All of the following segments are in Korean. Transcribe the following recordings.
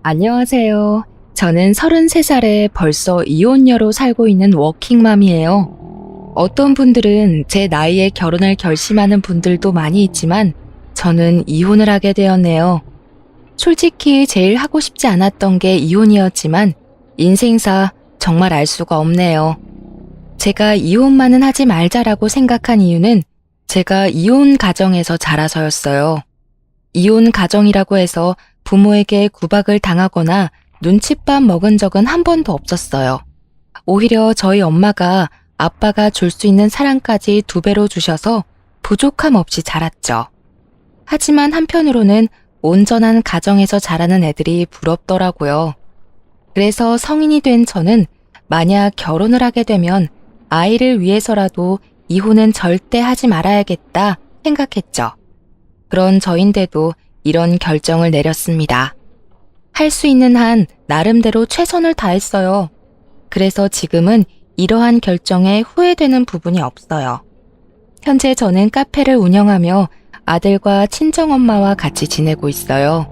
안녕하세요. 저는 33살에 벌써 이혼녀로 살고 있는 워킹맘이에요. 어떤 분들은 제 나이에 결혼을 결심하는 분들도 많이 있지만 저는 이혼을 하게 되었네요. 솔직히 제일 하고 싶지 않았던 게 이혼이었지만 인생사 정말 알 수가 없네요. 제가 이혼만은 하지 말자라고 생각한 이유는 제가 이혼 가정에서 자라서였어요. 이혼 가정이라고 해서 부모에게 구박을 당하거나 눈칫밥 먹은 적은 한 번도 없었어요. 오히려 저희 엄마가 아빠가 줄 수 있는 사랑까지 2배로 주셔서 부족함 없이 자랐죠. 하지만 한편으로는 온전한 가정에서 자라는 애들이 부럽더라고요. 그래서 성인이 된 저는 만약 결혼을 하게 되면 아이를 위해서라도 이혼은 절대 하지 말아야겠다 생각했죠. 그런 저인데도 이런 결정을 내렸습니다. 할 수 있는 한 나름대로 최선을 다했어요. 그래서 지금은 이러한 결정에 후회되는 부분이 없어요. 현재 저는 카페를 운영하며 아들과 친정엄마와 같이 지내고 있어요.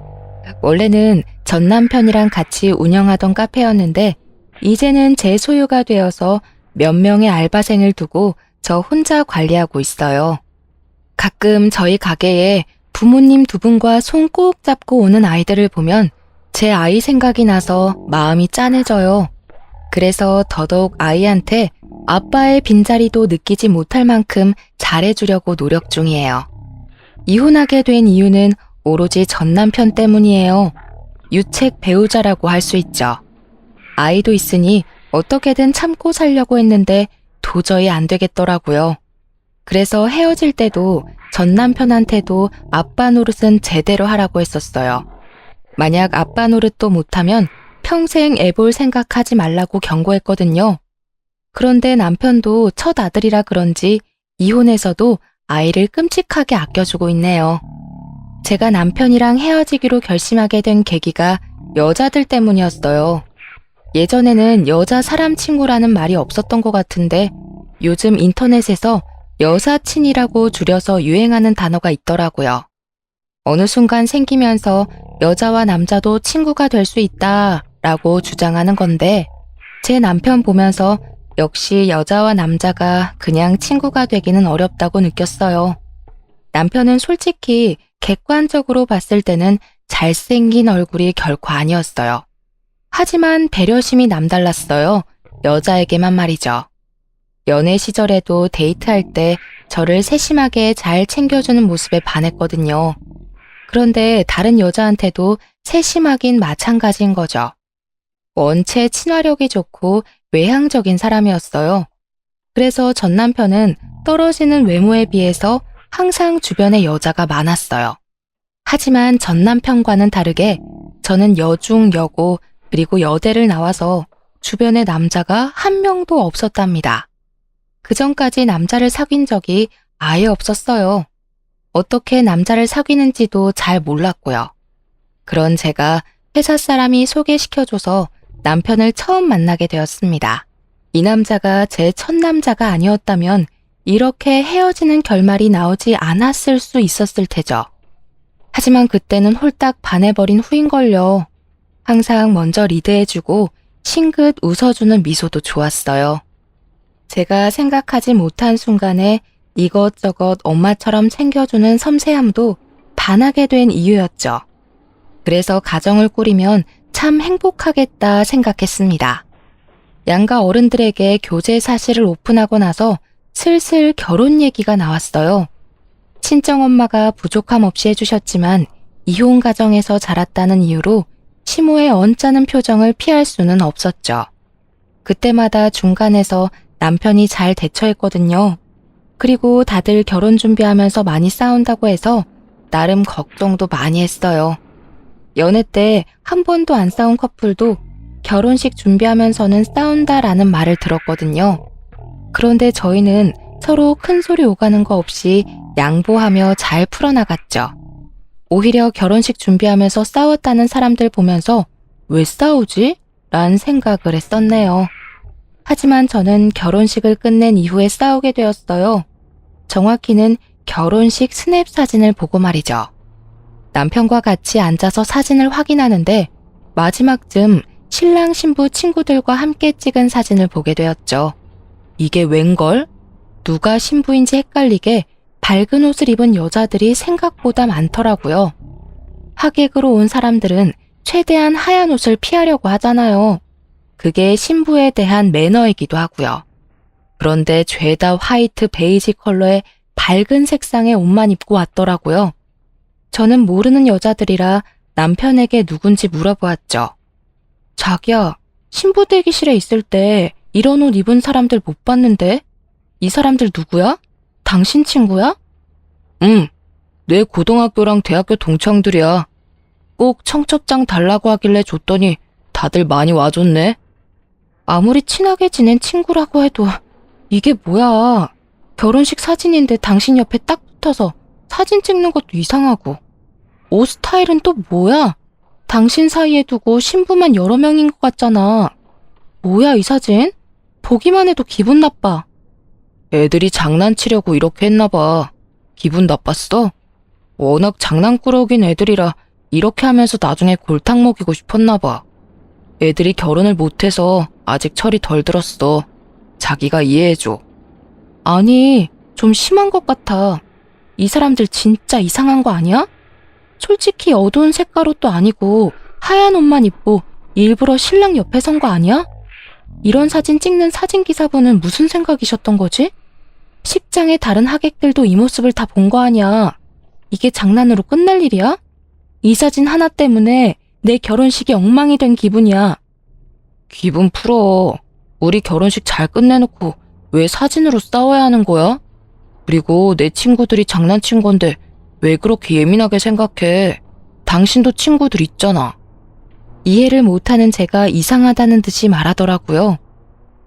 원래는 전 남편이랑 같이 운영하던 카페였는데 이제는 제 소유가 되어서 몇 명의 알바생을 두고 저 혼자 관리하고 있어요. 가끔 저희 가게에 부모님 2분과 손 꼭 잡고 오는 아이들을 보면 제 아이 생각이 나서 마음이 짠해져요. 그래서 더더욱 아이한테 아빠의 빈자리도 느끼지 못할 만큼 잘해주려고 노력 중이에요. 이혼하게 된 이유는 오로지 전 남편 때문이에요. 유책 배우자라고 할 수 있죠. 아이도 있으니 어떻게든 참고 살려고 했는데 도저히 안 되겠더라고요. 그래서 헤어질 때도 전 남편한테도 아빠 노릇은 제대로 하라고 했었어요. 만약 아빠 노릇도 못하면 평생 애 볼 생각하지 말라고 경고했거든요. 그런데 남편도 첫 아들이라 그런지 이혼해서도 아이를 끔찍하게 아껴주고 있네요. 제가 남편이랑 헤어지기로 결심하게 된 계기가 여자들 때문이었어요. 예전에는 여자 사람 친구라는 말이 없었던 것 같은데 요즘 인터넷에서 여사친이라고 줄여서 유행하는 단어가 있더라고요. 어느 순간 생기면서 여자와 남자도 친구가 될 수 있다라고 주장하는 건데 제 남편 보면서 역시 여자와 남자가 그냥 친구가 되기는 어렵다고 느꼈어요. 남편은 솔직히 객관적으로 봤을 때는 잘생긴 얼굴이 결코 아니었어요. 하지만 배려심이 남달랐어요. 여자에게만 말이죠. 연애 시절에도 데이트할 때 저를 세심하게 잘 챙겨주는 모습에 반했거든요. 그런데 다른 여자한테도 세심하긴 마찬가지인 거죠. 원체 친화력이 좋고 외향적인 사람이었어요. 그래서 전 남편은 떨어지는 외모에 비해서 항상 주변에 여자가 많았어요. 하지만 전 남편과는 다르게 저는 여중, 여고, 그리고 여대를 나와서 주변에 남자가 한 명도 없었답니다. 그전까지 남자를 사귄 적이 아예 없었어요. 어떻게 남자를 사귀는지도 잘 몰랐고요. 그런 제가 회사 사람이 소개시켜줘서 남편을 처음 만나게 되었습니다. 이 남자가 제 첫 남자가 아니었다면 이렇게 헤어지는 결말이 나오지 않았을 수 있었을 테죠. 하지만 그때는 홀딱 반해버린 후인걸요. 항상 먼저 리드해주고 싱긋 웃어주는 미소도 좋았어요. 제가 생각하지 못한 순간에 이것저것 엄마처럼 챙겨주는 섬세함도 반하게 된 이유였죠. 그래서 가정을 꾸리면 참 행복하겠다 생각했습니다. 양가 어른들에게 교제 사실을 오픈하고 나서 슬슬 결혼 얘기가 나왔어요. 친정엄마가 부족함 없이 해주셨지만 이혼 가정에서 자랐다는 이유로 시모의 언짢은 표정을 피할 수는 없었죠. 그때마다 중간에서 남편이 잘 대처했거든요. 그리고 다들 결혼 준비하면서 많이 싸운다고 해서 나름 걱정도 많이 했어요. 연애 때 한 번도 안 싸운 커플도 결혼식 준비하면서는 싸운다라는 말을 들었거든요. 그런데 저희는 서로 큰 소리 오가는 거 없이 양보하며 잘 풀어나갔죠. 오히려 결혼식 준비하면서 싸웠다는 사람들 보면서 왜 싸우지? 란 생각을 했었네요. 하지만 저는 결혼식을 끝낸 이후에 싸우게 되었어요. 정확히는 결혼식 스냅 사진을 보고 말이죠. 남편과 같이 앉아서 사진을 확인하는데 마지막쯤 신랑 신부 친구들과 함께 찍은 사진을 보게 되었죠. 이게 웬걸? 누가 신부인지 헷갈리게 밝은 옷을 입은 여자들이 생각보다 많더라고요. 하객으로 온 사람들은 최대한 하얀 옷을 피하려고 하잖아요. 그게 신부에 대한 매너이기도 하고요. 그런데 죄다 화이트 베이지 컬러의 밝은 색상의 옷만 입고 왔더라고요. 저는 모르는 여자들이라 남편에게 누군지 물어보았죠. 자기야, 신부 대기실에 있을 때 이런 옷 입은 사람들 못 봤는데? 이 사람들 누구야? 당신 친구야? 응, 내 고등학교랑 대학교 동창들이야. 꼭 청첩장 달라고 하길래 줬더니 다들 많이 와줬네. 아무리 친하게 지낸 친구라고 해도 이게 뭐야. 결혼식 사진인데 당신 옆에 딱 붙어서 사진 찍는 것도 이상하고. 옷 스타일은 또 뭐야? 당신 사이에 두고 신부만 여러 명인 것 같잖아. 뭐야 이 사진? 보기만 해도 기분 나빠. 애들이 장난치려고 이렇게 했나 봐. 기분 나빴어? 워낙 장난꾸러기인 애들이라 이렇게 하면서 나중에 골탕 먹이고 싶었나 봐. 애들이 결혼을 못해서 아직 철이 덜 들었어. 자기가 이해해줘. 아니, 좀 심한 것 같아. 이 사람들 진짜 이상한 거 아니야? 솔직히 어두운 색깔 옷도 아니고 하얀 옷만 입고 일부러 신랑 옆에 선 거 아니야? 이런 사진 찍는 사진기사분은 무슨 생각이셨던 거지? 식장의 다른 하객들도 이 모습을 다 본 거 아니야. 이게 장난으로 끝날 일이야? 이 사진 하나 때문에 내 결혼식이 엉망이 된 기분이야. 기분 풀어. 우리 결혼식 잘 끝내놓고 왜 사진으로 싸워야 하는 거야? 그리고 내 친구들이 장난친 건데 왜 그렇게 예민하게 생각해? 당신도 친구들 있잖아. 이해를 못하는 제가 이상하다는 듯이 말하더라고요.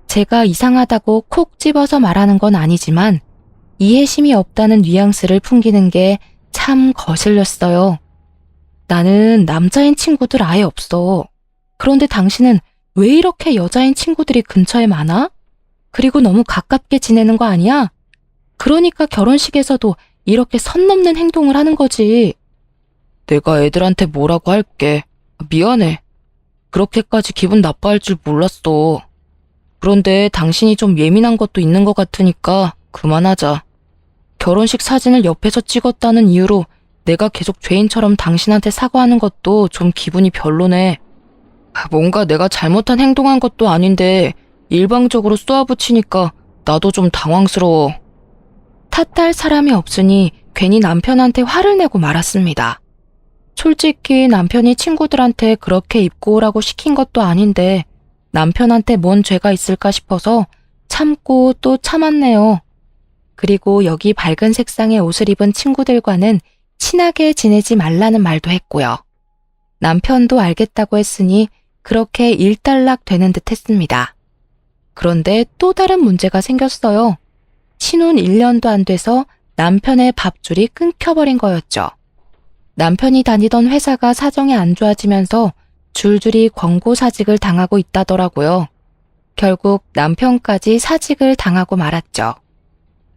제가 이상하다고 콕 집어서 말하는 건 아니지만 이해심이 없다는 뉘앙스를 풍기는 게 참 거슬렸어요. 나는 남자인 친구들 아예 없어. 그런데 당신은 왜 이렇게 여자인 친구들이 근처에 많아? 그리고 너무 가깝게 지내는 거 아니야? 그러니까 결혼식에서도 이렇게 선 넘는 행동을 하는 거지. 내가 애들한테 뭐라고 할게. 미안해. 그렇게까지 기분 나빠할 줄 몰랐어. 그런데 당신이 좀 예민한 것도 있는 것 같으니까 그만하자. 결혼식 사진을 옆에서 찍었다는 이유로 내가 계속 죄인처럼 당신한테 사과하는 것도 좀 기분이 별로네. 뭔가 내가 잘못한 행동한 것도 아닌데 일방적으로 쏘아붙이니까 나도 좀 당황스러워. 탓할 사람이 없으니 괜히 남편한테 화를 내고 말았습니다. 솔직히 남편이 친구들한테 그렇게 입고 오라고 시킨 것도 아닌데 남편한테 뭔 죄가 있을까 싶어서 참고 또 참았네요. 그리고 여기 밝은 색상의 옷을 입은 친구들과는 친하게 지내지 말라는 말도 했고요. 남편도 알겠다고 했으니 그렇게 일단락 되는 듯 했습니다. 그런데 또 다른 문제가 생겼어요. 신혼 1년도 안 돼서 남편의 밥줄이 끊겨버린 거였죠. 남편이 다니던 회사가 사정이 안 좋아지면서 줄줄이 권고 사직을 당하고 있다더라고요. 결국 남편까지 사직을 당하고 말았죠.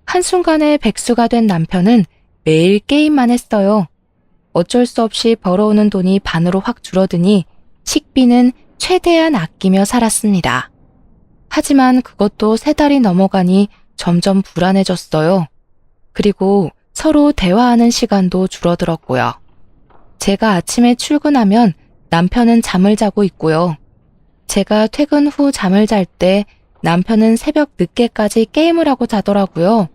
한순간에 백수가 된 남편은 매일 게임만 했어요. 어쩔 수 없이 벌어오는 돈이 반으로 확 줄어드니 식비는 최대한 아끼며 살았습니다. 하지만 그것도 3달이 넘어가니 점점 불안해졌어요. 그리고 서로 대화하는 시간도 줄어들었고요. 제가 아침에 출근하면 남편은 잠을 자고 있고요. 제가 퇴근 후 잠을 잘 때 남편은 새벽 늦게까지 게임을 하고 자더라고요.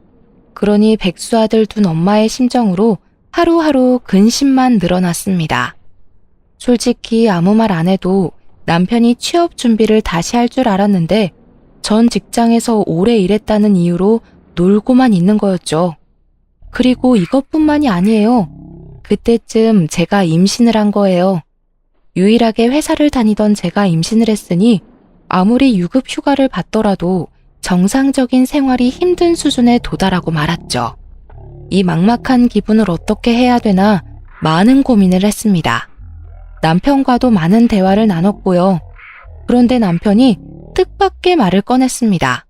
그러니 백수아들 둔 엄마의 심정으로 하루하루 근심만 늘어났습니다. 솔직히 아무 말 안 해도 남편이 취업 준비를 다시 할 줄 알았는데 전 직장에서 오래 일했다는 이유로 놀고만 있는 거였죠. 그리고 이것뿐만이 아니에요. 그때쯤 제가 임신을 한 거예요. 유일하게 회사를 다니던 제가 임신을 했으니 아무리 유급 휴가를 받더라도 정상적인 생활이 힘든 수준에 도달하고 말았죠. 이 막막한 기분을 어떻게 해야 되나 많은 고민을 했습니다. 남편과도 많은 대화를 나눴고요. 그런데 남편이 뜻밖의 말을 꺼냈습니다.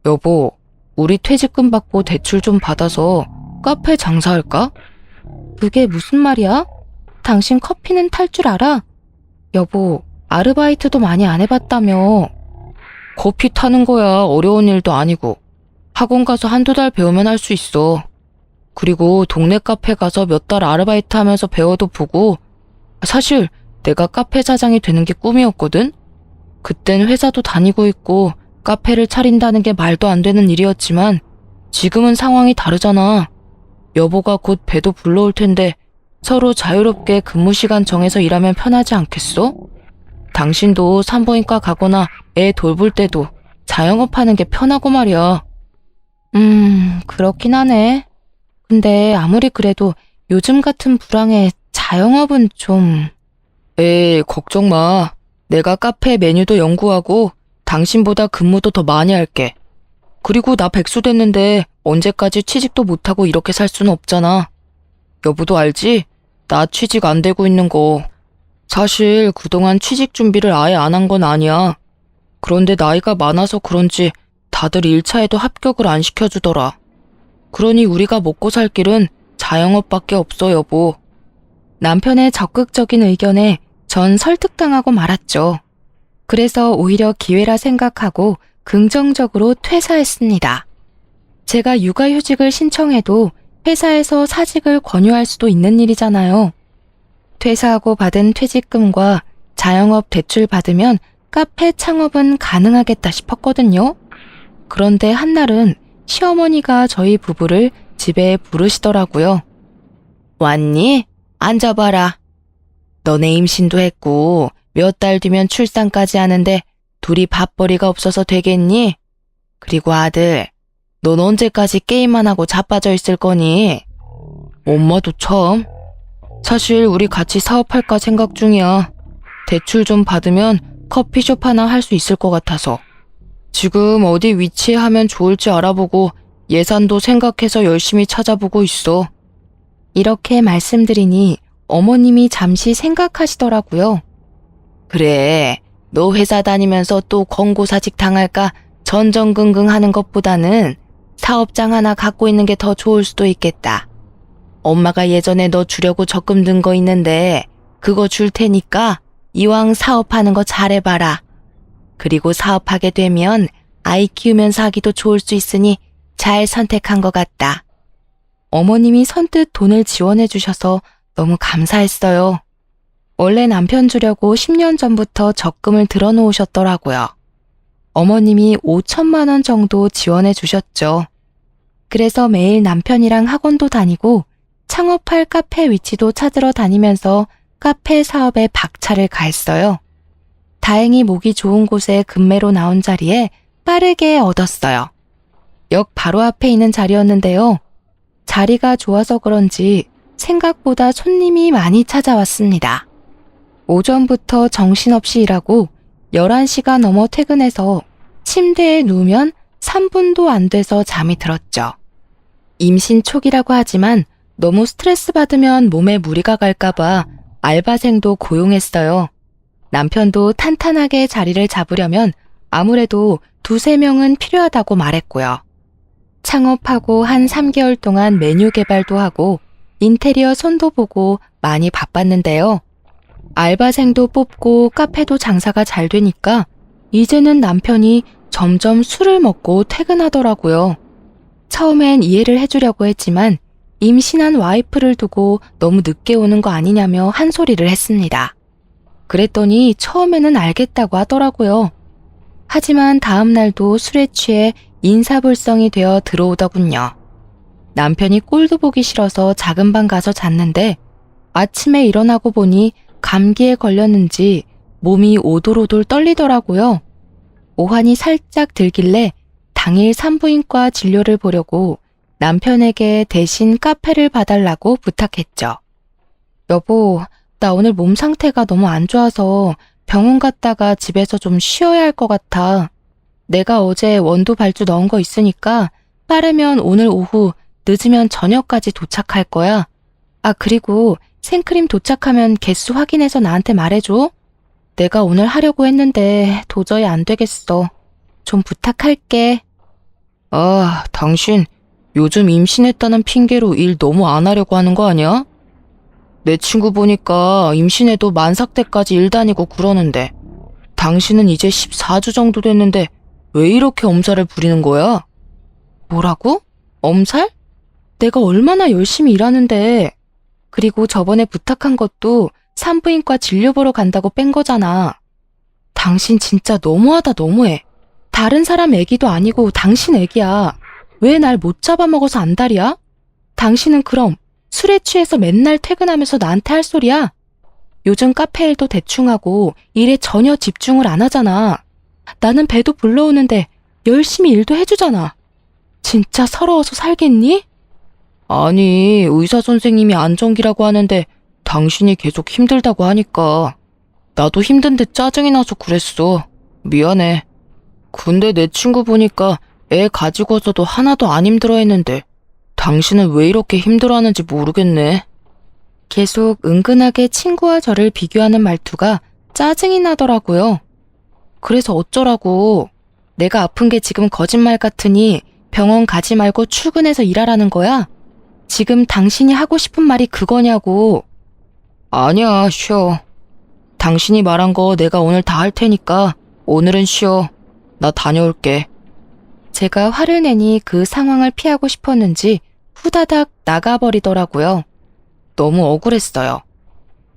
여보, 우리 퇴직금 받고 대출 좀 받아서 카페 장사할까? 그게 무슨 말이야? 당신 커피는 탈 줄 알아? 여보, 아르바이트도 많이 안 해봤다며. 커피 타는 거야 어려운 일도 아니고. 학원 가서 한두 달 배우면 할 수 있어. 그리고 동네 카페 가서 몇 달 아르바이트 하면서 배워도 보고. 사실 내가 카페 사장이 되는 게 꿈이었거든? 그땐 회사도 다니고 있고 카페를 차린다는 게 말도 안 되는 일이었지만 지금은 상황이 다르잖아. 여보가 곧 배도 불러올 텐데 서로 자유롭게 근무 시간 정해서 일하면 편하지 않겠어? 당신도 산부인과 가거나 애 돌볼 때도 자영업하는 게 편하고 말이야. 그렇긴 하네. 근데 아무리 그래도 요즘 같은 불황에 자영업은 좀... 에이, 걱정 마. 내가 카페 메뉴도 연구하고 당신보다 근무도 더 많이 할게. 그리고 나 백수 됐는데 언제까지 취직도 못하고 이렇게 살 수는 없잖아. 여보도 알지? 나 취직 안 되고 있는 거. 사실 그동안 취직 준비를 아예 안 한 건 아니야. 그런데 나이가 많아서 그런지 다들 1차에도 합격을 안 시켜주더라. 그러니 우리가 먹고 살 길은 자영업밖에 없어, 여보. 남편의 적극적인 의견에 전 설득당하고 말았죠. 그래서 오히려 기회라 생각하고 긍정적으로 퇴사했습니다. 제가 육아휴직을 신청해도 회사에서 사직을 권유할 수도 있는 일이잖아요. 퇴사하고 받은 퇴직금과 자영업 대출 받으면 카페 창업은 가능하겠다 싶었거든요. 그런데 한날은 시어머니가 저희 부부를 집에 부르시더라고요. 왔니? 앉아봐라. 너네 임신도 했고 몇 달 뒤면 출산까지 하는데 둘이 밥벌이가 없어서 되겠니? 그리고 아들, 넌 언제까지 게임만 하고 자빠져 있을 거니? 엄마도 참. 사실 우리 같이 사업할까 생각 중이야. 대출 좀 받으면 커피숍 하나 할 수 있을 것 같아서. 지금 어디 위치에 하면 좋을지 알아보고 예산도 생각해서 열심히 찾아보고 있어. 이렇게 말씀드리니 어머님이 잠시 생각하시더라고요. 그래, 너 회사 다니면서 또 권고사직 당할까 전전긍긍 하는 것보다는 사업장 하나 갖고 있는 게 더 좋을 수도 있겠다. 엄마가 예전에 너 주려고 적금 든 거 있는데 그거 줄 테니까 이왕 사업하는 거 잘해봐라. 그리고 사업하게 되면 아이 키우면서 하기도 좋을 수 있으니 잘 선택한 것 같다. 어머님이 선뜻 돈을 지원해 주셔서 너무 감사했어요. 원래 남편 주려고 10년 전부터 적금을 들어놓으셨더라고요. 어머님이 5천만 원 정도 지원해 주셨죠. 그래서 매일 남편이랑 학원도 다니고 창업할 카페 위치도 찾으러 다니면서 카페 사업에 박차를 가했어요. 다행히 목이 좋은 곳에 급매로 나온 자리에 빠르게 얻었어요. 역 바로 앞에 있는 자리였는데요. 자리가 좋아서 그런지 생각보다 손님이 많이 찾아왔습니다. 오전부터 정신없이 일하고 11시가 넘어 퇴근해서 침대에 누우면 3분도 안 돼서 잠이 들었죠. 임신 초기라고 하지만 너무 스트레스 받으면 몸에 무리가 갈까봐 알바생도 고용했어요. 남편도 탄탄하게 자리를 잡으려면 아무래도 2~3명은 필요하다고 말했고요. 창업하고 한 3개월 동안 메뉴 개발도 하고 인테리어 손도 보고 많이 바빴는데요. 알바생도 뽑고 카페도 장사가 잘 되니까 이제는 남편이 점점 술을 먹고 퇴근하더라고요. 처음엔 이해를 해주려고 했지만 임신한 와이프를 두고 너무 늦게 오는 거 아니냐며 한 소리를 했습니다. 그랬더니 처음에는 알겠다고 하더라고요. 하지만 다음 날도 술에 취해 인사불성이 되어 들어오더군요. 남편이 꼴도 보기 싫어서 작은 방 가서 잤는데 아침에 일어나고 보니 감기에 걸렸는지 몸이 오돌오돌 떨리더라고요. 오한이 살짝 들길래 당일 산부인과 진료를 보려고 남편에게 대신 카페를 봐달라고 부탁했죠. 여보, 나 오늘 몸 상태가 너무 안 좋아서 병원 갔다가 집에서 좀 쉬어야 할 것 같아. 내가 어제 원두 발주 넣은 거 있으니까 빠르면 오늘 오후, 늦으면 저녁까지 도착할 거야. 아, 그리고 생크림 도착하면 개수 확인해서 나한테 말해줘. 내가 오늘 하려고 했는데 도저히 안 되겠어. 좀 부탁할게. 아, 당신 요즘 임신했다는 핑계로 일 너무 안 하려고 하는 거 아니야? 내 친구 보니까 임신해도 만삭때까지 일 다니고 그러는데 당신은 이제 14주 정도 됐는데 왜 이렇게 엄살을 부리는 거야? 뭐라고? 엄살? 내가 얼마나 열심히 일하는데. 그리고 저번에 부탁한 것도 산부인과 진료 보러 간다고 뺀 거잖아. 당신 진짜 너무하다 너무해. 다른 사람 애기도 아니고 당신 애기야. 왜 날 못 잡아먹어서 안달이야? 당신은 그럼 술에 취해서 맨날 퇴근하면서 나한테 할 소리야? 요즘 카페 일도 대충 하고 일에 전혀 집중을 안 하잖아. 나는 배도 불러오는데 열심히 일도 해주잖아. 진짜 서러워서 살겠니? 아니, 의사 선생님이 안정기라고 하는데 당신이 계속 힘들다고 하니까 나도 힘든데 짜증이 나서 그랬어. 미안해. 근데 내 친구 보니까 애 가지고서도 하나도 안 힘들어 했는데 당신은 왜 이렇게 힘들어하는지 모르겠네. 계속 은근하게 친구와 저를 비교하는 말투가 짜증이 나더라고요. 그래서 어쩌라고. 내가 아픈 게 지금 거짓말 같으니 병원 가지 말고 출근해서 일하라는 거야? 지금 당신이 하고 싶은 말이 그거냐고. 아니야, 쉬어. 당신이 말한 거 내가 오늘 다 할 테니까 오늘은 쉬어. 나 다녀올게. 제가 화를 내니 그 상황을 피하고 싶었는지 후다닥 나가버리더라고요. 너무 억울했어요.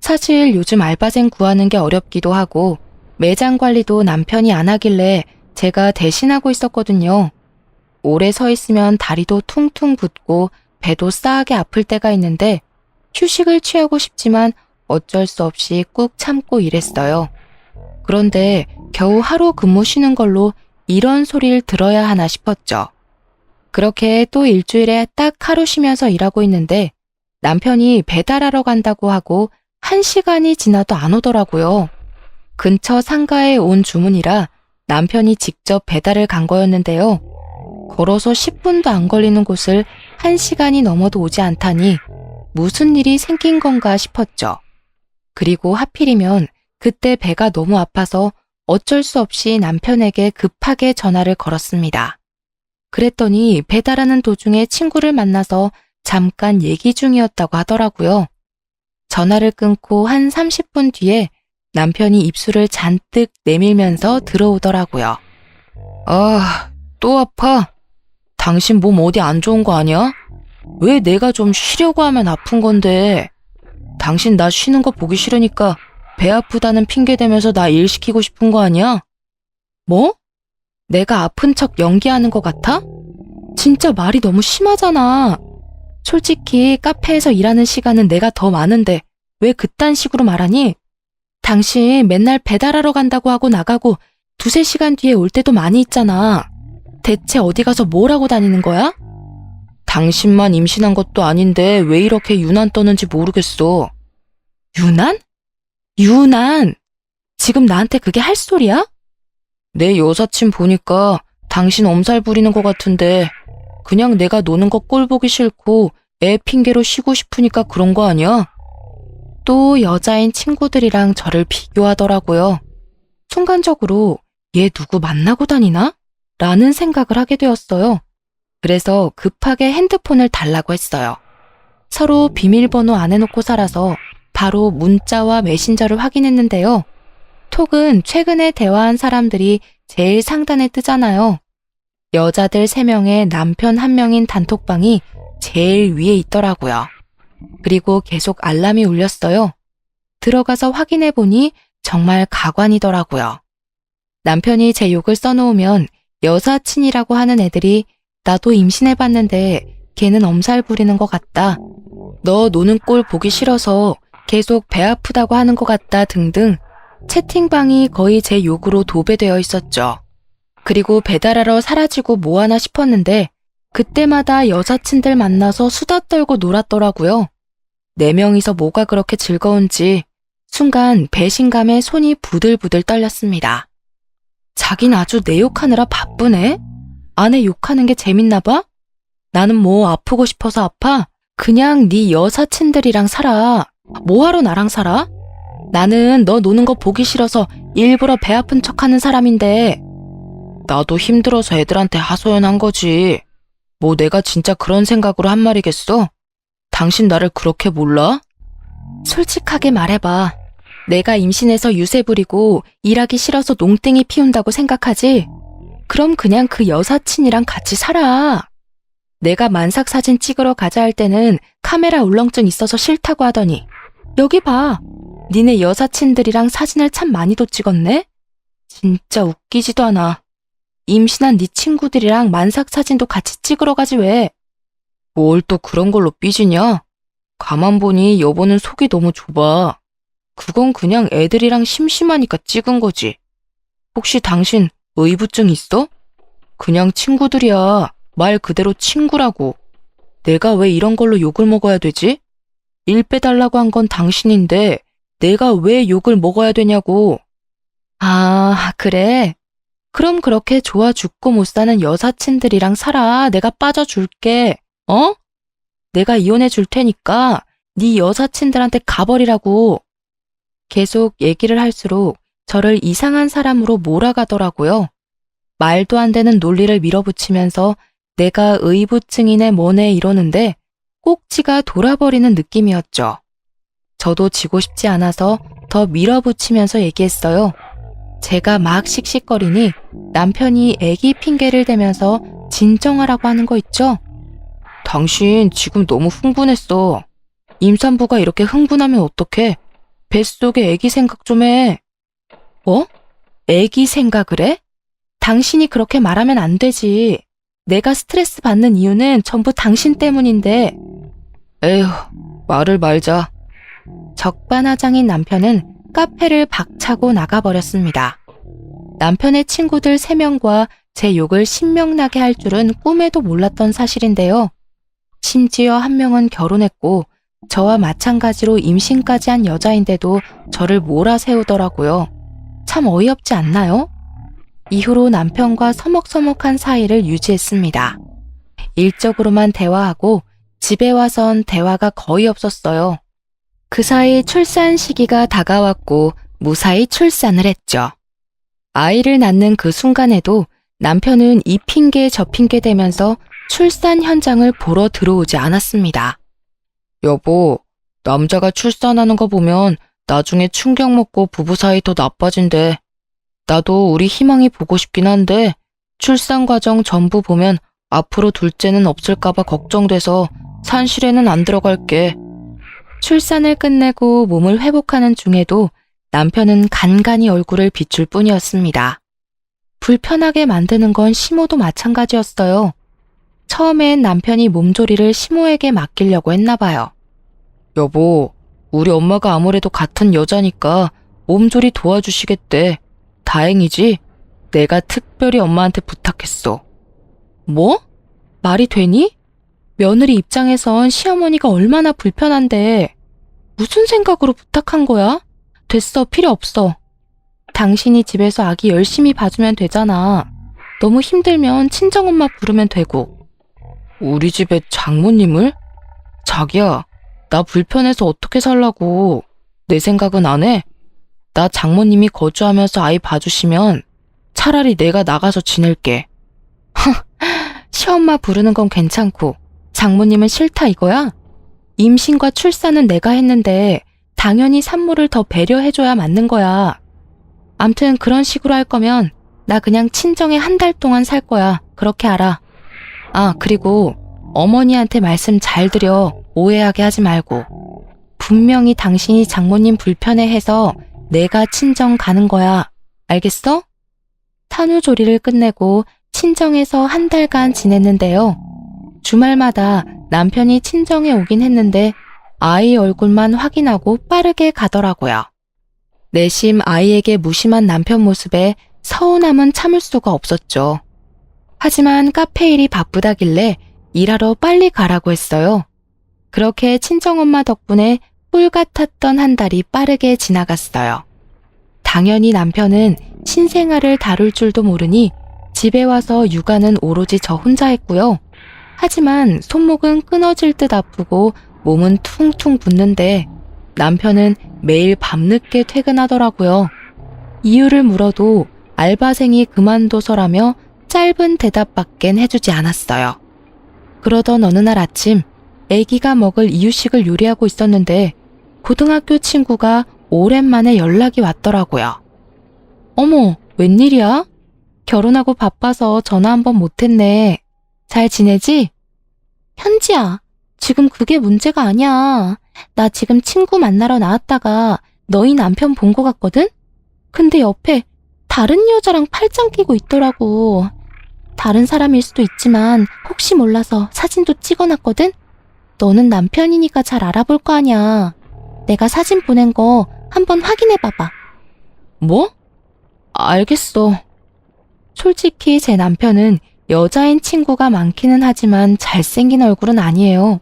사실 요즘 알바생 구하는 게 어렵기도 하고 매장 관리도 남편이 안 하길래 제가 대신하고 있었거든요. 오래 서 있으면 다리도 퉁퉁 붓고 배도 싸하게 아플 때가 있는데 휴식을 취하고 싶지만 어쩔 수 없이 꾹 참고 일했어요. 그런데 겨우 하루 근무 쉬는 걸로 이런 소리를 들어야 하나 싶었죠. 그렇게 또 일주일에 딱 하루 쉬면서 일하고 있는데 남편이 배달하러 간다고 하고 1시간이 지나도 안 오더라고요. 근처 상가에 온 주문이라 남편이 직접 배달을 간 거였는데요. 걸어서 10분도 안 걸리는 곳을 1시간이 넘어도 오지 않다니 무슨 일이 생긴 건가 싶었죠. 그리고 하필이면 그때 배가 너무 아파서 어쩔 수 없이 남편에게 급하게 전화를 걸었습니다. 그랬더니 배달하는 도중에 친구를 만나서 잠깐 얘기 중이었다고 하더라고요. 전화를 끊고 한 30분 뒤에 남편이 입술을 잔뜩 내밀면서 들어오더라고요. 아, 또 아파? 당신 몸 어디 안 좋은 거 아니야? 왜 내가 좀 쉬려고 하면 아픈 건데? 당신 나 쉬는 거 보기 싫으니까 배 아프다는 핑계 대면서 나 일 시키고 싶은 거 아니야? 뭐? 내가 아픈 척 연기하는 것 같아? 진짜 말이 너무 심하잖아. 솔직히 카페에서 일하는 시간은 내가 더 많은데 왜 그딴 식으로 말하니? 당신 맨날 배달하러 간다고 하고 나가고 2~3시간 뒤에 올 때도 많이 있잖아. 대체 어디 가서 뭘 하고 다니는 거야? 당신만 임신한 것도 아닌데 왜 이렇게 유난 떠는지 모르겠어. 유난? 유난! 지금 나한테 그게 할 소리야? 내 여사친 보니까 당신 엄살 부리는 것 같은데 그냥 내가 노는 거 꼴 보기 싫고 애 핑계로 쉬고 싶으니까 그런 거 아니야? 또 여자인 친구들이랑 저를 비교하더라고요. 순간적으로 얘 누구 만나고 다니나? 라는 생각을 하게 되었어요. 그래서 급하게 핸드폰을 달라고 했어요. 서로 비밀번호 안 해놓고 살아서 바로 문자와 메신저를 확인했는데요. 톡은 최근에 대화한 사람들이 제일 상단에 뜨잖아요. 여자들 3명에 남편 1명인 단톡방이 제일 위에 있더라고요. 그리고 계속 알람이 울렸어요. 들어가서 확인해보니 정말 가관이더라고요. 남편이 제 욕을 써놓으면 여사친이라고 하는 애들이 나도 임신해봤는데 걔는 엄살 부리는 것 같다. 너 노는 꼴 보기 싫어서 계속 배 아프다고 하는 것 같다 등등 채팅방이 거의 제 욕으로 도배되어 있었죠. 그리고 배달하러 사라지고 뭐하나 싶었는데 그때마다 여사친들 만나서 수다 떨고 놀았더라고요. 4명이서 뭐가 그렇게 즐거운지 순간 배신감에 손이 부들부들 떨렸습니다. 자긴 아주 내 욕하느라 바쁘네? 아내 욕하는 게 재밌나 봐? 나는 뭐 아프고 싶어서 아파? 그냥 네 여사친들이랑 살아. 뭐하러 나랑 살아? 나는 너 노는 거 보기 싫어서 일부러 배 아픈 척하는 사람인데 나도 힘들어서 애들한테 하소연한 거지. 뭐 내가 진짜 그런 생각으로 한 말이겠어? 당신 나를 그렇게 몰라? 솔직하게 말해봐. 내가 임신해서 유세 부리고 일하기 싫어서 농땡이 피운다고 생각하지? 그럼 그냥 그 여사친이랑 같이 살아. 내가 만삭 사진 찍으러 가자 할 때는 카메라 울렁증 있어서 싫다고 하더니 여기 봐. 니네 여사친들이랑 사진을 참 많이도 찍었네? 진짜 웃기지도 않아. 임신한 네 친구들이랑 만삭 사진도 같이 찍으러 가지 왜? 뭘 또 그런 걸로 삐지냐? 가만 보니 여보는 속이 너무 좁아. 그건 그냥 애들이랑 심심하니까 찍은 거지. 혹시 당신 의부증 있어? 그냥 친구들이야. 말 그대로 친구라고. 내가 왜 이런 걸로 욕을 먹어야 되지? 일 빼달라고 한 건 당신인데 내가 왜 욕을 먹어야 되냐고. 아, 그래? 그럼 그렇게 좋아 죽고 못 사는 여사친들이랑 살아. 내가 빠져줄게. 어? 내가 이혼해 줄 테니까 네 여사친들한테 가버리라고. 계속 얘기를 할수록 저를 이상한 사람으로 몰아가더라고요. 말도 안 되는 논리를 밀어붙이면서 내가 의부증이네 뭐네 이러는데 꼭지가 돌아버리는 느낌이었죠. 저도 지고 싶지 않아서 더 밀어붙이면서 얘기했어요. 제가 막 씩씩거리니 남편이 애기 핑계를 대면서 진정하라고 하는 거 있죠? 당신 지금 너무 흥분했어. 임산부가 이렇게 흥분하면 어떡해? 뱃속에 애기 생각 좀 해. 뭐? 애기 생각을 해? 당신이 그렇게 말하면 안 되지. 내가 스트레스 받는 이유는 전부 당신 때문인데. 에휴, 말을 말자. 적반하장인 남편은 카페를 박차고 나가버렸습니다. 남편의 친구들 3명과 제 욕을 신명나게 할 줄은 꿈에도 몰랐던 사실인데요. 심지어 한 명은 결혼했고 저와 마찬가지로 임신까지 한 여자인데도 저를 몰아세우더라고요. 참 어이없지 않나요? 이후로 남편과 서먹서먹한 사이를 유지했습니다. 일적으로만 대화하고 집에 와선 대화가 거의 없었어요. 그 사이 출산 시기가 다가왔고 무사히 출산을 했죠. 아이를 낳는 그 순간에도 남편은 이 핑계 저 핑계 대면서 출산 현장을 보러 들어오지 않았습니다. 여보, 남자가 출산하는 거 보면 나중에 충격 먹고 부부 사이 더 나빠진대. 나도 우리 희망이 보고 싶긴 한데 출산 과정 전부 보면 앞으로 둘째는 없을까봐 걱정돼서 산실에는 안 들어갈게. 출산을 끝내고 몸을 회복하는 중에도 남편은 간간히 얼굴을 비출 뿐이었습니다. 불편하게 만드는 건 시모도 마찬가지였어요. 처음엔 남편이 몸조리를 시모에게 맡기려고 했나 봐요. 여보, 우리 엄마가 아무래도 같은 여자니까 몸조리 도와주시겠대. 다행이지? 내가 특별히 엄마한테 부탁했어. 뭐? 말이 되니? 며느리 입장에선 시어머니가 얼마나 불편한데 무슨 생각으로 부탁한 거야? 됐어, 필요 없어. 당신이 집에서 아기 열심히 봐주면 되잖아. 너무 힘들면 친정엄마 부르면 되고. 우리 집에 장모님을? 자기야, 나 불편해서 어떻게 살라고. 내 생각은 안 해? 나 장모님이 거주하면서 아이 봐주시면 차라리 내가 나가서 지낼게. 시엄마 부르는 건 괜찮고 장모님은 싫다 이거야? 임신과 출산은 내가 했는데 당연히 산모를 더 배려해줘야 맞는 거야. 암튼 그런 식으로 할 거면 나 그냥 친정에 한 달 동안 살 거야. 그렇게 알아. 아, 그리고 어머니한테 말씀 잘 드려. 오해하게 하지 말고. 분명히 당신이 장모님 불편해해서 내가 친정 가는 거야. 알겠어? 산후조리를 끝내고 친정에서 한 달간 지냈는데요. 주말마다 남편이 친정에 오긴 했는데 아이 얼굴만 확인하고 빠르게 가더라고요. 내심 아이에게 무심한 남편 모습에 서운함은 참을 수가 없었죠. 하지만 카페 일이 바쁘다길래 일하러 빨리 가라고 했어요. 그렇게 친정엄마 덕분에 꿀 같았던 한 달이 빠르게 지나갔어요. 당연히 남편은 신생아를 다룰 줄도 모르니 집에 와서 육아는 오로지 저 혼자 했고요. 하지만 손목은 끊어질 듯 아프고 몸은 퉁퉁 붓는데 남편은 매일 밤늦게 퇴근하더라고요. 이유를 물어도 알바생이 그만둬서라며 짧은 대답밖엔 해주지 않았어요. 그러던 어느 날 아침 아기가 먹을 이유식을 요리하고 있었는데 고등학교 친구가 오랜만에 연락이 왔더라고요. 어머, 웬일이야? 결혼하고 바빠서 전화 한번 못했네. 잘 지내지? 현지야, 지금 그게 문제가 아니야. 나 지금 친구 만나러 나왔다가 너희 남편 본 거 같거든? 근데 옆에 다른 여자랑 팔짱 끼고 있더라고. 다른 사람일 수도 있지만 혹시 몰라서 사진도 찍어놨거든? 너는 남편이니까 잘 알아볼 거 아니야. 내가 사진 보낸 거 한번 확인해봐봐. 뭐? 알겠어. 솔직히 제 남편은 여자인 친구가 많기는 하지만 잘생긴 얼굴은 아니에요.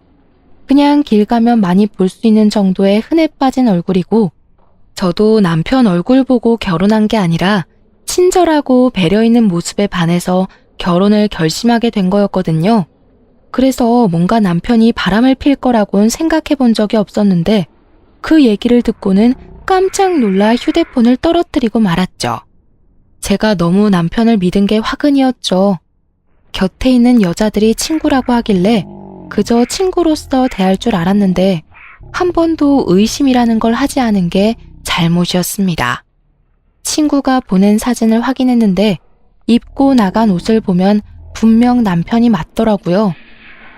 그냥 길 가면 많이 볼 수 있는 정도의 흔해 빠진 얼굴이고, 저도 남편 얼굴 보고 결혼한 게 아니라 친절하고 배려 있는 모습에 반해서 결혼을 결심하게 된 거였거든요. 그래서 뭔가 남편이 바람을 필 거라고는 생각해 본 적이 없었는데, 그 얘기를 듣고는 깜짝 놀라 휴대폰을 떨어뜨리고 말았죠. 제가 너무 남편을 믿은 게 화근이었죠. 곁에 있는 여자들이 친구라고 하길래 그저 친구로서 대할 줄 알았는데 한 번도 의심이라는 걸 하지 않은 게 잘못이었습니다. 친구가 보낸 사진을 확인했는데 입고 나간 옷을 보면 분명 남편이 맞더라고요.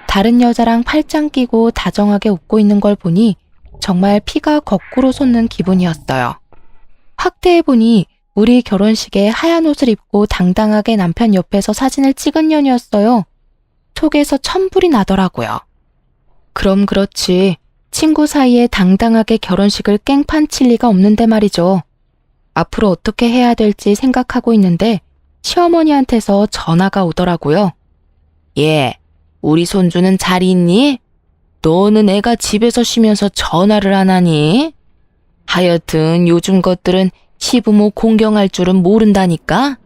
다른 여자랑 팔짱 끼고 다정하게 웃고 있는 걸 보니 정말 피가 거꾸로 솟는 기분이었어요. 확대해보니 우리 결혼식에 하얀 옷을 입고 당당하게 남편 옆에서 사진을 찍은 년이었어요. 속에서 천불이 나더라고요. 그럼 그렇지. 친구 사이에 당당하게 결혼식을 깽판 칠 리가 없는데 말이죠. 앞으로 어떻게 해야 될지 생각하고 있는데 시어머니한테서 전화가 오더라고요. 예, 우리 손주는 잘 있니? 너는 애가 집에서 쉬면서 전화를 안 하니? 하여튼 요즘 것들은 시부모 공경할 줄은 모른다니까?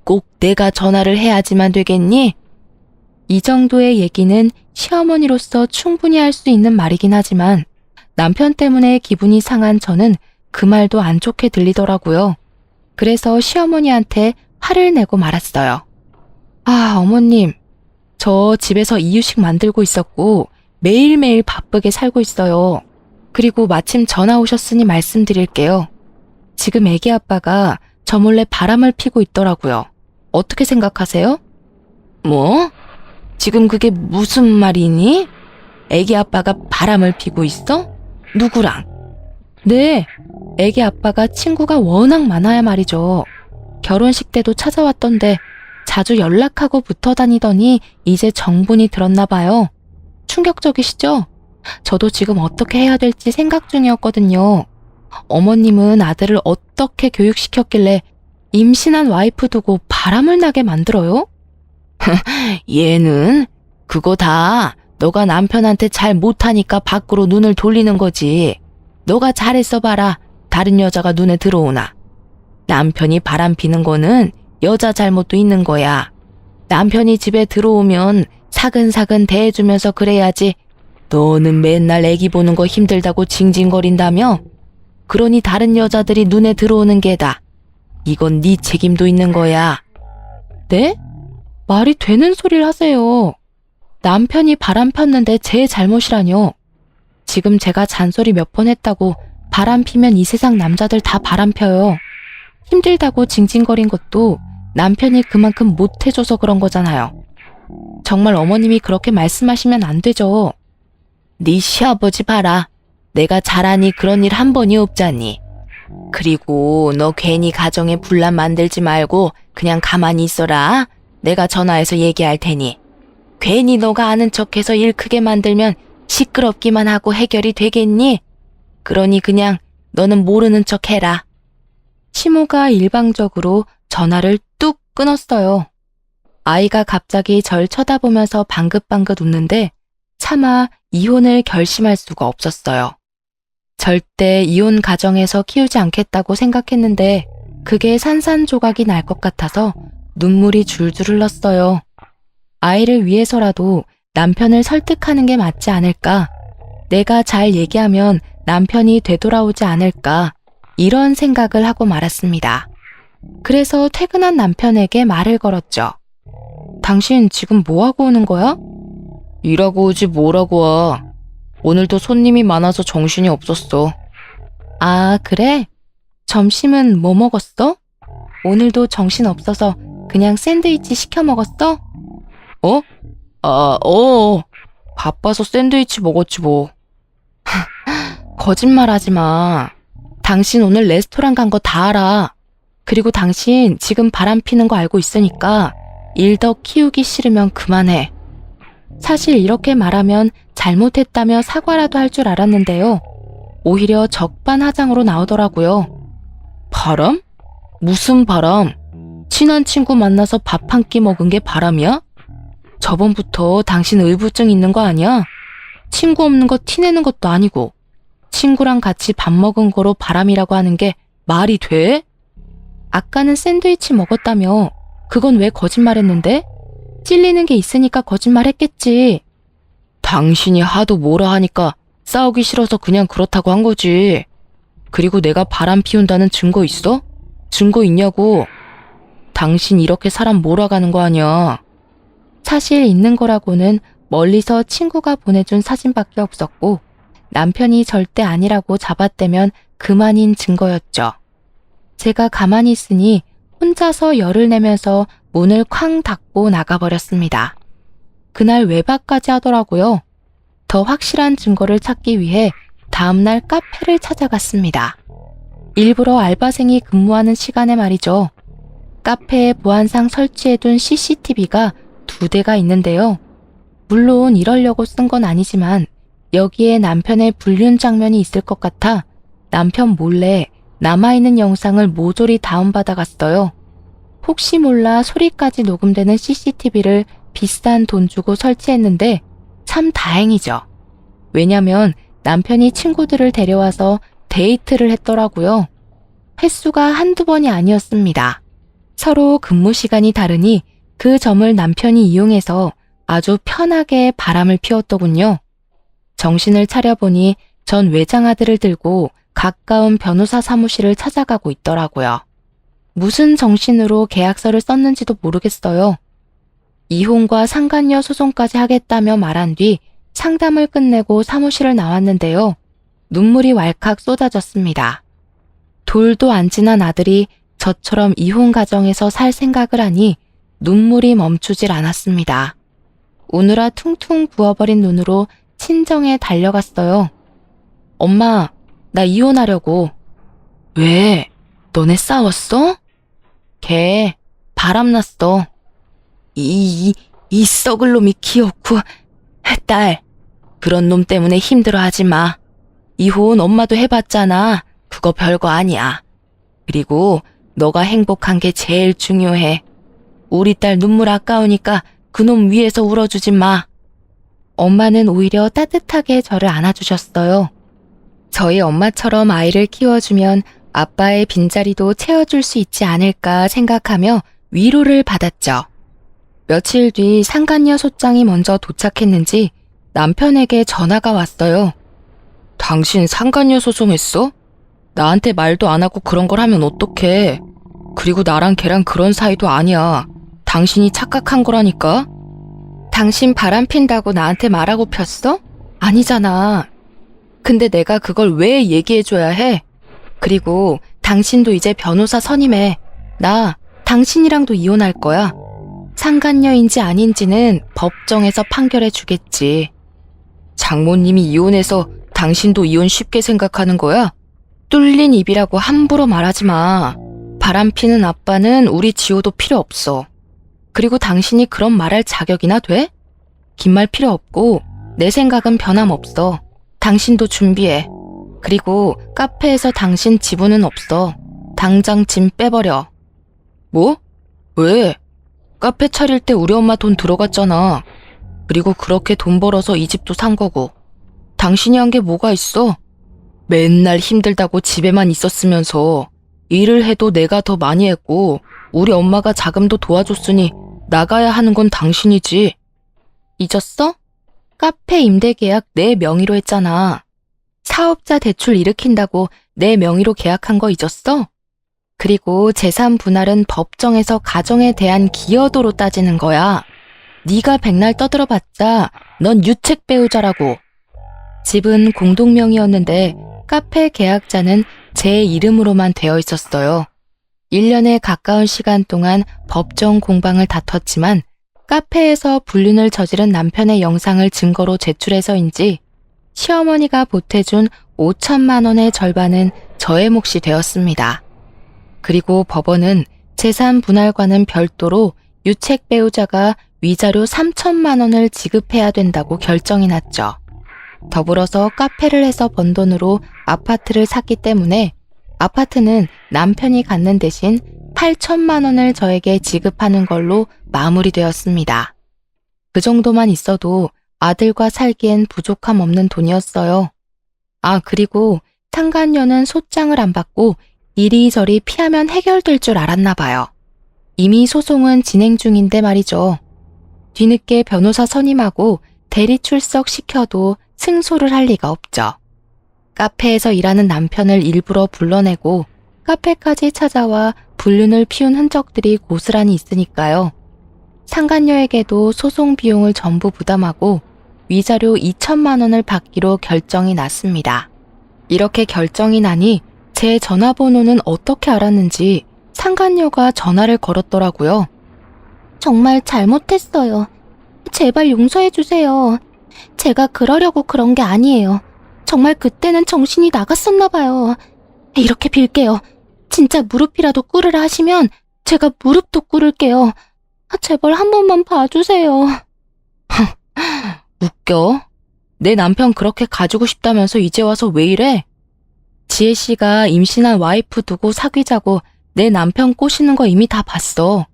꼭 내가 전화를 해야지만 되겠니? 이 정도의 얘기는 시어머니로서 충분히 할 수 있는 말이긴 하지만 남편 때문에 기분이 상한 저는 그 말도 안 좋게 들리더라고요. 그래서 시어머니한테 화를 내고 말았어요. 아, 어머님, 저 집에서 이유식 만들고 있었고 매일매일 바쁘게 살고 있어요. 그리고 마침 전화 오셨으니 말씀드릴게요. 지금 애기 아빠가 저 몰래 바람을 피고 있더라고요. 어떻게 생각하세요? 뭐? 지금 그게 무슨 말이니? 애기 아빠가 바람을 피고 있어? 누구랑? 네, 애기 아빠가 친구가 워낙 많아야 말이죠. 결혼식 때도 찾아왔던데 자주 연락하고 붙어 다니더니 이제 정분이 들었나 봐요. 충격적이시죠? 저도 지금 어떻게 해야 될지 생각 중이었거든요. 어머님은 아들을 어떻게 교육시켰길래 임신한 와이프 두고 바람을 나게 만들어요? 얘는 그거 다 너가 남편한테 잘 못하니까 밖으로 눈을 돌리는 거지. 너가 잘했어 봐라. 다른 여자가 눈에 들어오나. 남편이 바람 피는 거는 여자 잘못도 있는 거야. 남편이 집에 들어오면 사근사근 대해주면서 그래야지. 너는 맨날 애기 보는 거 힘들다고 징징거린다며? 그러니 다른 여자들이 눈에 들어오는 게다. 이건 네 책임도 있는 거야. 네? 말이 되는 소리를 하세요. 남편이 바람 폈는데 제 잘못이라뇨. 지금 제가 잔소리 몇 번 했다고 바람 피면 이 세상 남자들 다 바람 펴요. 힘들다고 징징거린 것도 남편이 그만큼 못해줘서 그런 거잖아요. 정말 어머님이 그렇게 말씀하시면 안 되죠. 네 시아버지 봐라. 내가 잘하니 그런 일 한 번이 없잖니. 그리고 너 괜히 가정에 분란 만들지 말고 그냥 가만히 있어라. 내가 전화해서 얘기할 테니. 괜히 너가 아는 척해서 일 크게 만들면 시끄럽기만 하고 해결이 되겠니? 그러니 그냥 너는 모르는 척 해라. 시모가 일방적으로 전화를 뚝 끊었어요. 아이가 갑자기 절 쳐다보면서 방긋방긋 웃는데 차마 이혼을 결심할 수가 없었어요. 절대 이혼 가정에서 키우지 않겠다고 생각했는데 그게 산산조각이 날 것 같아서 눈물이 줄줄 흘렀어요. 아이를 위해서라도 남편을 설득하는 게 맞지 않을까? 내가 잘 얘기하면 남편이 되돌아오지 않을까? 이런 생각을 하고 말았습니다. 그래서 퇴근한 남편에게 말을 걸었죠. 당신 지금 뭐하고 오는 거야? 일하고 오지 뭐라고 와. 오늘도 손님이 많아서 정신이 없었어. 아, 그래? 점심은 뭐 먹었어? 오늘도 정신 없어서 그냥 샌드위치 시켜 먹었어? 어? 바빠서 샌드위치 먹었지 뭐. 거짓말하지 마. 당신 오늘 레스토랑 간 거 다 알아. 그리고 당신 지금 바람 피는 거 알고 있으니까 일 더 키우기 싫으면 그만해. 사실 이렇게 말하면 잘못했다며 사과라도 할 줄 알았는데요. 오히려 적반하장으로 나오더라고요. 바람? 무슨 바람? 친한 친구 만나서 밥 한 끼 먹은 게 바람이야? 저번부터 당신 의부증 있는 거 아니야? 친구 없는 거 티내는 것도 아니고 친구랑 같이 밥 먹은 거로 바람이라고 하는 게 말이 돼? 아까는 샌드위치 먹었다며. 그건 왜 거짓말했는데? 찔리는 게 있으니까 거짓말했겠지. 당신이 하도 뭐라 하니까 싸우기 싫어서 그냥 그렇다고 한 거지. 그리고 내가 바람 피운다는 증거 있어? 증거 있냐고. 당신 이렇게 사람 몰아가는 거 아니야. 사실 있는 거라고는 멀리서 친구가 보내준 사진밖에 없었고 남편이 절대 아니라고 잡아떼면 그만인 증거였죠. 제가 가만히 있으니 혼자서 열을 내면서 문을 쾅 닫고 나가버렸습니다. 그날 외박까지 하더라고요. 더 확실한 증거를 찾기 위해 다음날 카페를 찾아갔습니다. 일부러 알바생이 근무하는 시간에 말이죠. 카페에 보안상 설치해둔 CCTV가 2대가 있는데요. 물론 이러려고 쓴 건 아니지만 여기에 남편의 불륜 장면이 있을 것 같아 남편 몰래 남아있는 영상을 모조리 다운받아갔어요. 혹시 몰라 소리까지 녹음되는 CCTV를 비싼 돈 주고 설치했는데 참 다행이죠. 왜냐면 남편이 친구들을 데려와서 데이트를 했더라고요. 횟수가 한두 번이 아니었습니다. 서로 근무 시간이 다르니 그 점을 남편이 이용해서 아주 편하게 바람을 피웠더군요. 정신을 차려보니 전 외장하드를 들고 가까운 변호사 사무실을 찾아가고 있더라고요. 무슨 정신으로 계약서를 썼는지도 모르겠어요. 이혼과 상간녀 소송까지 하겠다며 말한 뒤 상담을 끝내고 사무실을 나왔는데요. 눈물이 왈칵 쏟아졌습니다. 돌도 안 지난 아들이 저처럼 이혼 가정에서 살 생각을 하니 눈물이 멈추질 않았습니다. 우느라 퉁퉁 부어버린 눈으로 친정에 달려갔어요. 엄마, 나 이혼하려고. 왜? 너네 싸웠어? 걔 바람났어. 이 썩을 놈이 귀엽고. 딸, 그런 놈 때문에 힘들어하지 마. 이혼 엄마도 해봤잖아. 그거 별거 아니야. 그리고 너가 행복한 게 제일 중요해. 우리 딸 눈물 아까우니까 그놈 위에서 울어주지 마. 엄마는 오히려 따뜻하게 저를 안아주셨어요. 저희 엄마처럼 아이를 키워주면 아빠의 빈자리도 채워줄 수 있지 않을까 생각하며 위로를 받았죠. 며칠 뒤 상간녀 소장이 먼저 도착했는지 남편에게 전화가 왔어요. 당신 상간녀 소송했어? 나한테 말도 안 하고 그런 걸 하면 어떡해. 그리고 나랑 걔랑 그런 사이도 아니야. 당신이 착각한 거라니까. 당신 바람 핀다고 나한테 말하고 폈어? 아니잖아. 근데 내가 그걸 왜 얘기해줘야 해? 그리고 당신도 이제 변호사 선임해. 나 당신이랑도 이혼할 거야. 상간녀인지 아닌지는 법정에서 판결해 주겠지. 장모님이 이혼해서 당신도 이혼 쉽게 생각하는 거야? 뚫린 입이라고 함부로 말하지 마. 바람 피는 아빠는 우리 지호도 필요 없어. 그리고 당신이 그런 말할 자격이나 돼? 긴 말 필요 없고 내 생각은 변함없어. 당신도 준비해. 그리고 카페에서 당신 지분은 없어. 당장 짐 빼버려. 뭐? 왜? 카페 차릴 때 우리 엄마 돈 들어갔잖아. 그리고 그렇게 돈 벌어서 이 집도 산 거고. 당신이 한 게 뭐가 있어? 맨날 힘들다고 집에만 있었으면서 일을 해도 내가 더 많이 했고 우리 엄마가 자금도 도와줬으니 나가야 하는 건 당신이지. 잊었어? 카페 임대 계약 내 명의로 했잖아. 사업자 대출 일으킨다고 내 명의로 계약한 거 잊었어? 그리고 재산 분할은 법정에서 가정에 대한 기여도로 따지는 거야. 네가 백날 떠들어봤자 넌 유책 배우자라고. 집은 공동명의였는데 카페 계약자는 제 이름으로만 되어 있었어요. 1년에 가까운 시간 동안 법정 공방을 다퉜지만 카페에서 불륜을 저지른 남편의 영상을 증거로 제출해서인지 시어머니가 보태준 5천만 원의 절반은 저의 몫이 되었습니다. 그리고 법원은 재산 분할과는 별도로 유책 배우자가 위자료 3천만 원을 지급해야 된다고 결정이 났죠. 더불어서 카페를 해서 번 돈으로 아파트를 샀기 때문에 아파트는 남편이 갖는 대신 8천만 원을 저에게 지급하는 걸로 마무리되었습니다. 그 정도만 있어도 아들과 살기엔 부족함 없는 돈이었어요. 그리고 상간녀는 소장을 안 받고 이리저리 피하면 해결될 줄 알았나 봐요. 이미 소송은 진행 중인데 말이죠. 뒤늦게 변호사 선임하고 대리 출석시켜도 승소를 할 리가 없죠. 카페에서 일하는 남편을 일부러 불러내고 카페까지 찾아와 불륜을 피운 흔적들이 고스란히 있으니까요. 상간녀에게도 소송 비용을 전부 부담하고 위자료 2천만 원을 받기로 결정이 났습니다. 이렇게 결정이 나니 제 전화번호는 어떻게 알았는지 상간녀가 전화를 걸었더라고요. 정말 잘못했어요. 제발 용서해 주세요. 제가 그러려고 그런 게 아니에요. 정말 그때는 정신이 나갔었나 봐요. 이렇게 빌게요. 진짜 무릎이라도 꿇으라 하시면 제가 무릎도 꿇을게요. 제발 한 번만 봐주세요. 웃겨? 내 남편 그렇게 가지고 싶다면서 이제 와서 왜 이래? 지혜 씨가 임신한 와이프 두고 사귀자고 내 남편 꼬시는 거 이미 다 봤어.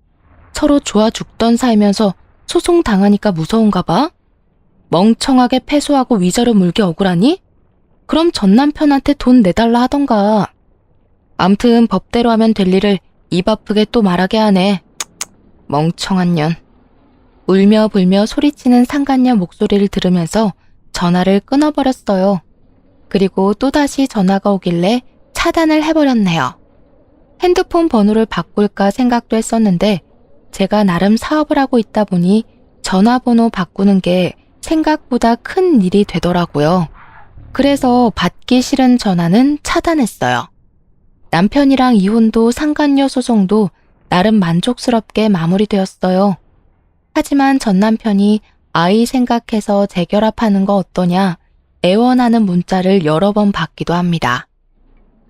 서로 좋아 죽던 사이면서 소송 당하니까 무서운가 봐? 멍청하게 패소하고 위자료 물게 억울하니? 그럼 전 남편한테 돈 내달라 하던가. 암튼 법대로 하면 될 일을 입 아프게 또 말하게 하네. 멍청한 년. 울며 불며 소리치는 상간녀 목소리를 들으면서 전화를 끊어버렸어요. 그리고 또다시 전화가 오길래 차단을 해버렸네요. 핸드폰 번호를 바꿀까 생각도 했었는데 제가 나름 사업을 하고 있다 보니 전화번호 바꾸는 게 생각보다 큰 일이 되더라고요. 그래서 받기 싫은 전화는 차단했어요. 남편이랑 이혼도 상간녀 소송도 나름 만족스럽게 마무리되었어요. 하지만 전 남편이 아이 생각해서 재결합하는 거 어떠냐 애원하는 문자를 여러 번 받기도 합니다.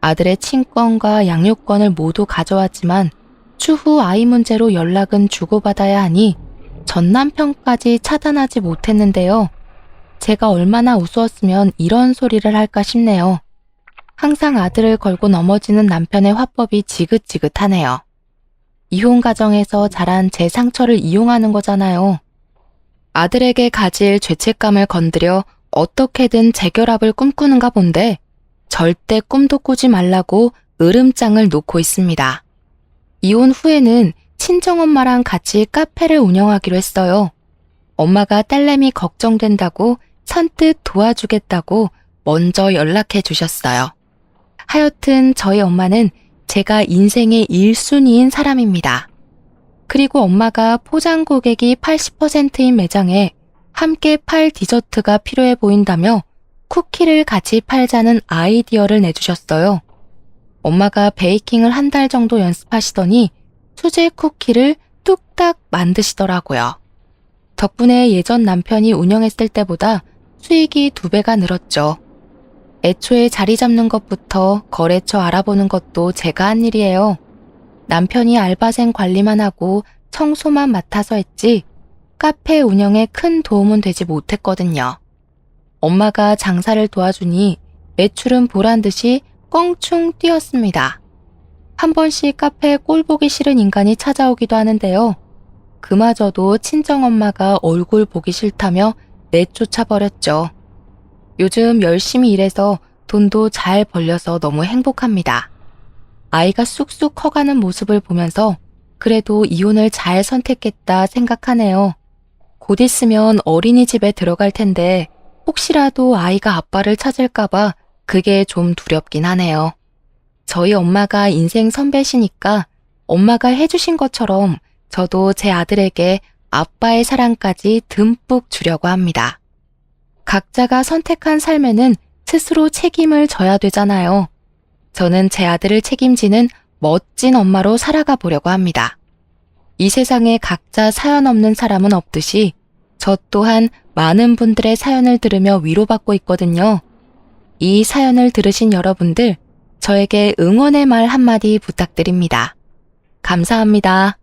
아들의 친권과 양육권을 모두 가져왔지만 추후 아이 문제로 연락은 주고받아야 하니 전 남편까지 차단하지 못했는데요. 제가 얼마나 우스웠으면 이런 소리를 할까 싶네요. 항상 아들을 걸고 넘어지는 남편의 화법이 지긋지긋하네요. 이혼 가정에서 자란 제 상처를 이용하는 거잖아요. 아들에게 가질 죄책감을 건드려 어떻게든 재결합을 꿈꾸는가 본데 절대 꿈도 꾸지 말라고 으름장을 놓고 있습니다. 이혼 후에는 친정엄마랑 같이 카페를 운영하기로 했어요. 엄마가 딸내미 걱정된다고 선뜻 도와주겠다고 먼저 연락해 주셨어요. 하여튼 저희 엄마는 제가 인생의 1순위인 사람입니다. 그리고 엄마가 포장 고객이 80%인 매장에 함께 팔 디저트가 필요해 보인다며 쿠키를 같이 팔자는 아이디어를 내주셨어요. 엄마가 베이킹을 한 달 정도 연습하시더니 수제 쿠키를 뚝딱 만드시더라고요. 덕분에 예전 남편이 운영했을 때보다 수익이 2배가 늘었죠. 애초에 자리 잡는 것부터 거래처 알아보는 것도 제가 한 일이에요. 남편이 알바생 관리만 하고 청소만 맡아서 했지 카페 운영에 큰 도움은 되지 못했거든요. 엄마가 장사를 도와주니 매출은 보란듯이 껑충 뛰었습니다. 한 번씩 카페에 꼴 보기 싫은 인간이 찾아오기도 하는데요. 그마저도 친정엄마가 얼굴 보기 싫다며 내쫓아 버렸죠. 요즘 열심히 일해서 돈도 잘 벌려서 너무 행복합니다. 아이가 쑥쑥 커가는 모습을 보면서 그래도 이혼을 잘 선택했다 생각하네요. 곧 있으면 어린이집에 들어갈 텐데 혹시라도 아이가 아빠를 찾을까봐 그게 좀 두렵긴 하네요. 저희 엄마가 인생 선배시니까 엄마가 해주신 것처럼 저도 제 아들에게 아빠의 사랑까지 듬뿍 주려고 합니다. 각자가 선택한 삶에는 스스로 책임을 져야 되잖아요. 저는 제 아들을 책임지는 멋진 엄마로 살아가 보려고 합니다. 이 세상에 각자 사연 없는 사람은 없듯이 저 또한 많은 분들의 사연을 들으며 위로받고 있거든요. 이 사연을 들으신 여러분들, 저에게 응원의 말 한마디 부탁드립니다. 감사합니다.